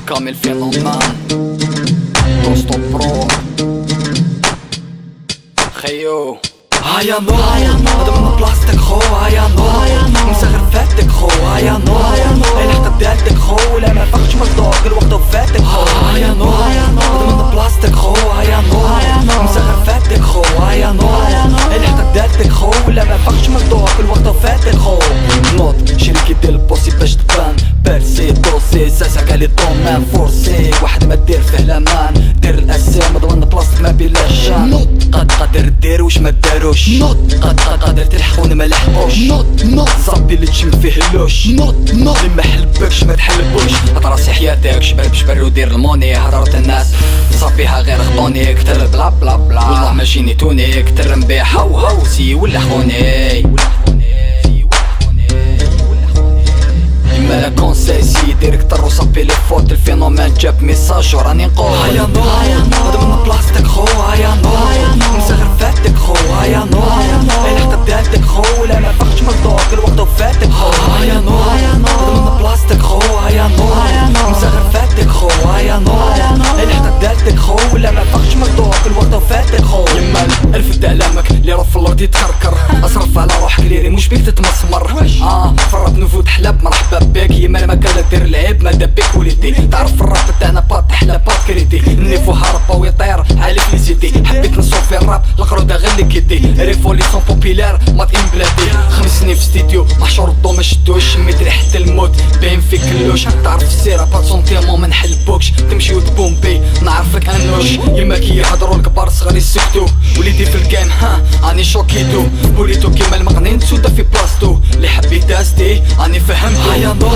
كامل فينومان دوستو برو خيو هيا نو هذا من بلاستيك خو هيا نو مسغر فاتك خو هيا نو اين حتى بدالتك خو لا ما فقتش مرضوك الوقت وفاتك خو هيا نو هذا من بلاستيك خو هيا نو مسغر فاتك خو هيا نو اين حتى بدالتك خو لا ما فقتش مرضوك الوقت وفاتك خو نوض شريكي ديال البوسي باش تبان بارسي دوسي ساسا قالي دومان فورسي واحد ما دير فيه لامان دير الاسام ضمن بلاصتك ما بلا شان نوض قادر دير واش ما داروش نوض قادر تلحقون ما لحقوش نوض صافي اللي تشم فيه اللوش نوض اللي ما حلبكش ما تحلبوش هاد راسي حياتك شبر ودير الموني هضرت الناس صافيها غير خطوني كتر بلا بلا بلا والله ما جيني توني كتر نبيع هاو سي ولا خوني مالا كونساي سي ديريكتر وصافي لي فوت الفينومان جاب ميساج وراني نقول هيا نو هذا من بلاستيك خو هيا نو مسغر فاتك خو هيا نو اين حتى بدالتك خو لا ما فقتش مرضوك الوقت وفاتك خو هيا نو هذا من بلاستيك خو هيا نو مسغر فاتك خو هيا نو اين حتى بدالتك خو لا ما فقتش مرضوك الوقت وفاتك خو يمال الف دعلامك اللي راه في الارض يتكركر اصرف على روحك ليري مش بيك تتمسمر فرط نفوت حلاب مرحبا بك يما ما كان دير العيب ما دبيك وليدي تعرف في الراب تاعنا بات حلا بات كريدي النيفو هربا ويطير عالي في زيدي حبيت نصوف في الراب القروده غير اللي كيدي ريفوليسيون بوبيلار مات ان بلادي 5 سنين في ستيديو محشور الضو ما شدوش شميت ريحه الموت باين فيك اللوش تعرف السيره با سونتيمون ما نحلبوكش تمشي وتبومبي نعرفك انوش يما كي يهضروا الكبار صغار يسكتو وليدي في الجيم راني شوكيتو بوليتو كيما المقنين تسودا في بلاصتو اللي حبيت داستي راني فهمتو هيا نو